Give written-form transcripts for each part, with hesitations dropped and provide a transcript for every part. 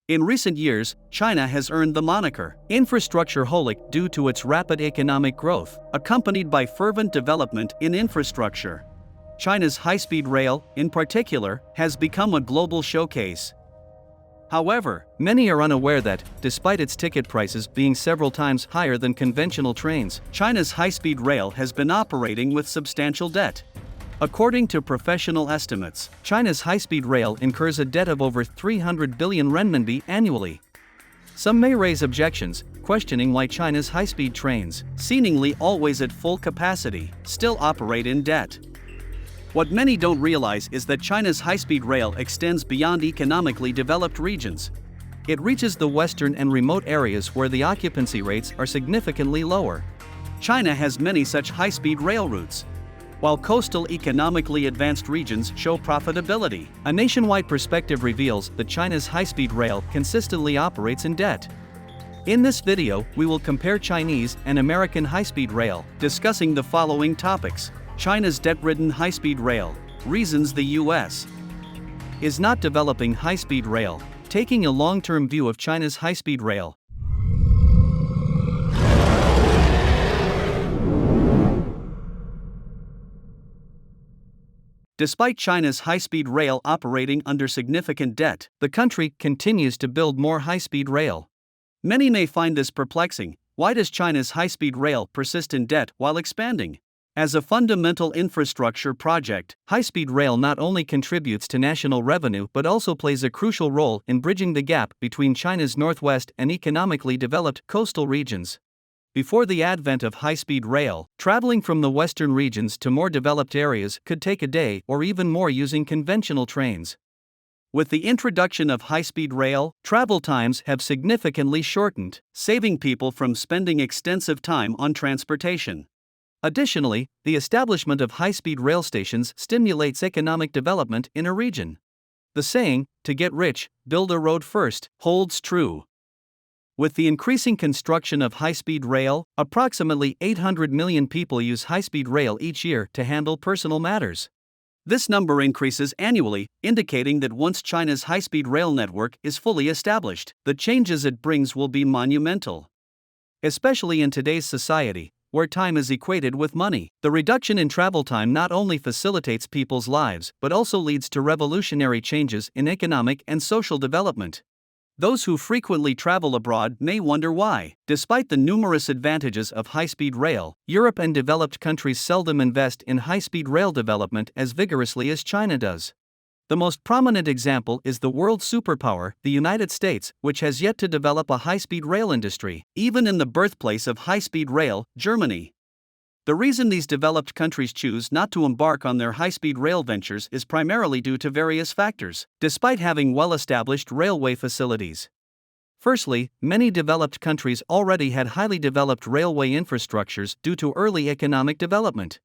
In recent years, China has earned the moniker infrastructure-holic due to its rapid economic growth, accompanied by fervent development in infrastructure. China's high-speed rail, in particular, has become a global showcase. However, many are unaware that, despite its ticket prices being several times higher than conventional trains, China's high-speed rail has been operating with substantial debt. According to professional estimates, China's high-speed rail incurs a debt of over 300 billion renminbi annually. Some may raise objections, questioning why China's high-speed trains, seemingly always at full capacity, still operate in debt. What many don't realize is that China's high-speed rail extends beyond economically developed regions. It reaches the western and remote areas where the occupancy rates are significantly lower. China has many such high-speed rail routes. While coastal economically advanced regions show profitability, a nationwide perspective reveals that China's high-speed rail consistently operates in debt. In this video, we will compare Chinese and American high-speed rail, discussing the following topics. China's debt-ridden high-speed rail, reasons the U.S. is not developing high-speed rail, taking a long-term view of China's high-speed rail. Despite China's high-speed rail operating under significant debt, the country continues to build more high-speed rail. Many may find this perplexing. Why does China's high-speed rail persist in debt while expanding? As a fundamental infrastructure project, high-speed rail not only contributes to national revenue but also plays a crucial role in bridging the gap between China's northwest and economically developed coastal regions. Before the advent of high-speed rail, traveling from the western regions to more developed areas could take a day or even more using conventional trains. With the introduction of high-speed rail, travel times have significantly shortened, saving people from spending extensive time on transportation. Additionally, the establishment of high-speed rail stations stimulates economic development in a region. The saying, "to get rich, build a road first," holds true. With the increasing construction of high-speed rail, approximately 800 million people use high-speed rail each year to handle personal matters. This number increases annually, indicating that once China's high-speed rail network is fully established, the changes it brings will be monumental. Especially in today's society, where time is equated with money, the reduction in travel time not only facilitates people's lives but also leads to revolutionary changes in economic and social development. Those who frequently travel abroad may wonder why, despite the numerous advantages of high-speed rail, Europe and developed countries seldom invest in high-speed rail development as vigorously as China does. The most prominent example is the world superpower, the United States, which has yet to develop a high-speed rail industry, even in the birthplace of high-speed rail, Germany. The reason these developed countries choose not to embark on their high-speed rail ventures is primarily due to various factors, despite having well-established railway facilities. Firstly, many developed countries already had highly developed railway infrastructures due to early economic development.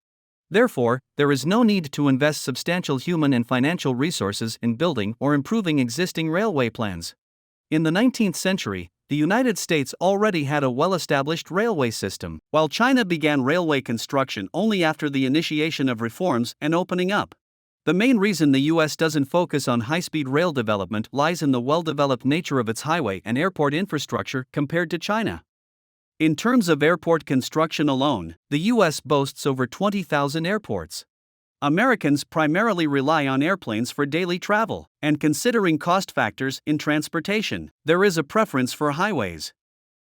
Therefore, there is no need to invest substantial human and financial resources in building or improving existing railway plans. In the 19th century, the United States already had a well-established railway system, while China began railway construction only after the initiation of reforms and opening up. The main reason the U.S. doesn't focus on high-speed rail development lies in the well-developed nature of its highway and airport infrastructure compared to China. In terms of airport construction alone, the U.S. boasts over 20,000 airports. Americans primarily rely on airplanes for daily travel, and considering cost factors in transportation, there is a preference for highways.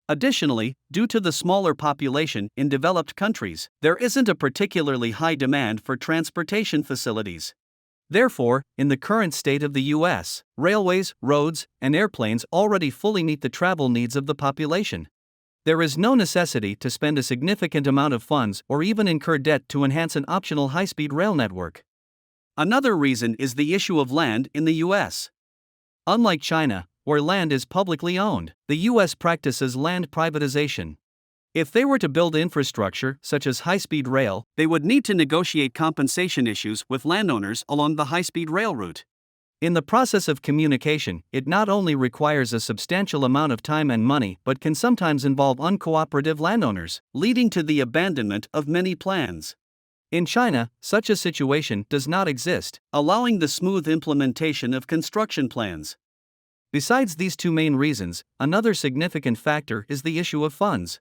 Additionally, due to the smaller population in developed countries, there isn't a particularly high demand for transportation facilities. Therefore, in the current state of the U.S., railways, roads, and airplanes already fully meet the travel needs of the population. There is no necessity to spend a significant amount of funds or even incur debt to enhance an optional high-speed rail network. Another reason is the issue of land in the U.S. Unlike China, where land is publicly owned, the U.S. practices land privatization. If they were to build infrastructure, such as high-speed rail, they would need to negotiate compensation issues with landowners along the high-speed rail route. In the process of communication, it not only requires a substantial amount of time and money but can sometimes involve uncooperative landowners, leading to the abandonment of many plans. In China, such a situation does not exist, allowing the smooth implementation of construction plans. Besides these two main reasons, another significant factor is the issue of funds.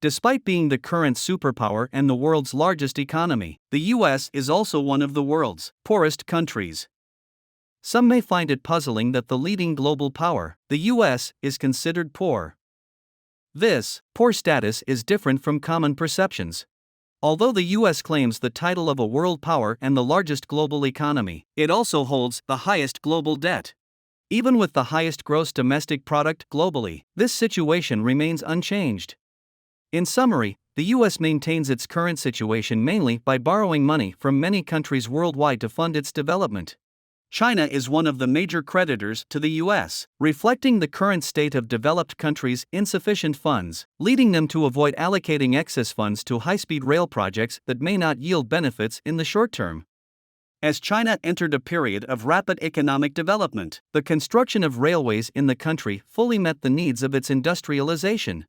Despite being the current superpower and the world's largest economy, the US is also one of the world's poorest countries. Some may find it puzzling that the leading global power, the US, is considered poor. This poor status is different from common perceptions. Although the US claims the title of a world power and the largest global economy, it also holds the highest global debt. Even with the highest gross domestic product globally, this situation remains unchanged. In summary, the US maintains its current situation mainly by borrowing money from many countries worldwide to fund its development. China is one of the major creditors to the US, reflecting the current state of developed countries' insufficient funds, leading them to avoid allocating excess funds to high-speed rail projects that may not yield benefits in the short term. As China entered a period of rapid economic development, the construction of railways in the country fully met the needs of its industrialization.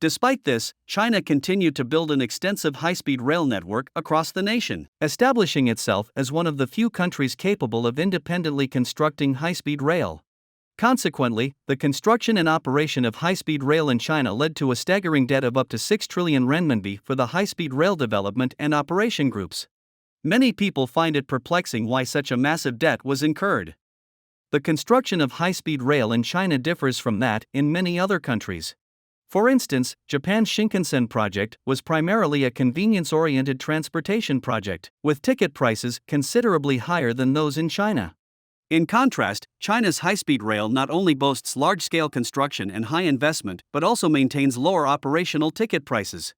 Despite this, China continued to build an extensive high-speed rail network across the nation, establishing itself as one of the few countries capable of independently constructing high-speed rail. Consequently, the construction and operation of high-speed rail in China led to a staggering debt of up to 6 trillion renminbi for the high-speed rail development and operation groups. Many people find it perplexing why such a massive debt was incurred. The construction of high-speed rail in China differs from that in many other countries. For instance, Japan's Shinkansen project was primarily a convenience-oriented transportation project, with ticket prices considerably higher than those in China. In contrast, China's high-speed rail not only boasts large-scale construction and high investment but also maintains lower operational ticket prices.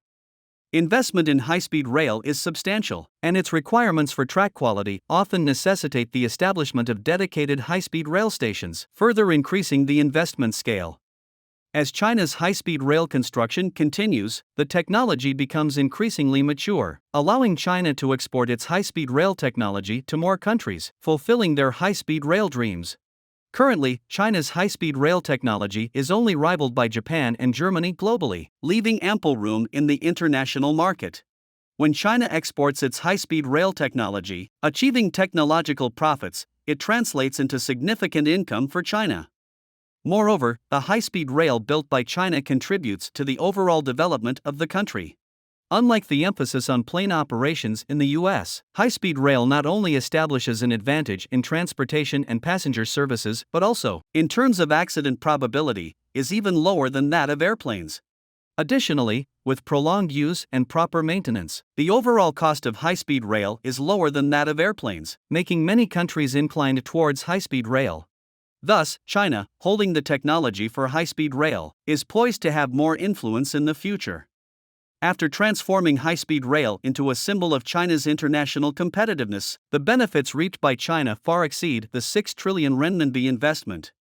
Investment in high-speed rail is substantial, and its requirements for track quality often necessitate the establishment of dedicated high-speed rail stations, further increasing the investment scale. As China's high-speed rail construction continues, the technology becomes increasingly mature, allowing China to export its high-speed rail technology to more countries, fulfilling their high-speed rail dreams. Currently, China's high-speed rail technology is only rivaled by Japan and Germany globally, leaving ample room in the international market. When China exports its high-speed rail technology, achieving technological profits, it translates into significant income for China. Moreover, the high-speed rail built by China contributes to the overall development of the country. Unlike the emphasis on plane operations in the US, high-speed rail not only establishes an advantage in transportation and passenger services but also, in terms of accident probability, is even lower than that of airplanes. Additionally, with prolonged use and proper maintenance, the overall cost of high-speed rail is lower than that of airplanes, making many countries inclined towards high-speed rail. Thus, China, holding the technology for high-speed rail, is poised to have more influence in the future. After transforming high-speed rail into a symbol of China's international competitiveness, the benefits reaped by China far exceed the 6 trillion renminbi investment.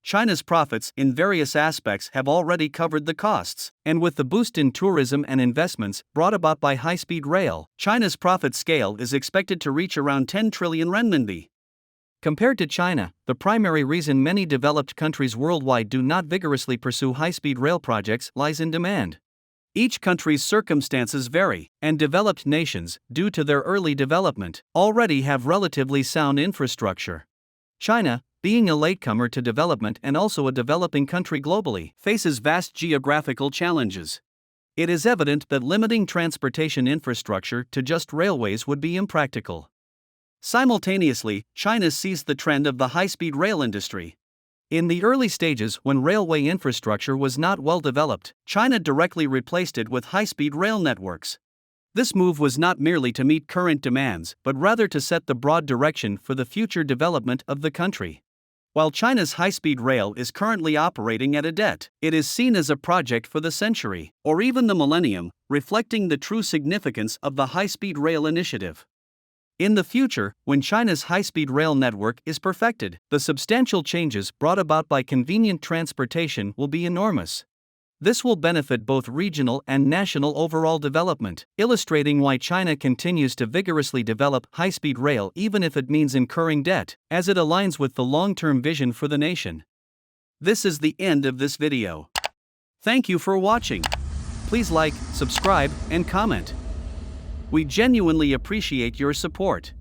China's profits in various aspects have already covered the costs, and with the boost in tourism and investments brought about by high-speed rail, China's profit scale is expected to reach around 10 trillion renminbi. Compared to China, the primary reason many developed countries worldwide do not vigorously pursue high-speed rail projects lies in demand. Each country's circumstances vary, and developed nations, due to their early development, already have relatively sound infrastructure. China, being a latecomer to development and also a developing country globally, faces vast geographical challenges. It is evident that limiting transportation infrastructure to just railways would be impractical. Simultaneously, China seized the trend of the high-speed rail industry. In the early stages, when railway infrastructure was not well developed, China directly replaced it with high-speed rail networks. This move was not merely to meet current demands, but rather to set the broad direction for the future development of the country. While China's high-speed rail is currently operating at a debt, it is seen as a project for the century, or even the millennium, reflecting the true significance of the high-speed rail initiative. In the future, when China's high-speed rail network is perfected, the substantial changes brought about by convenient transportation will be enormous. This will benefit both regional and national overall development, illustrating why China continues to vigorously develop high-speed rail even if it means incurring debt, as it aligns with the long-term vision for the nation. This is the end of this video. Thank you for watching. Please like, subscribe, and comment. We genuinely appreciate your support.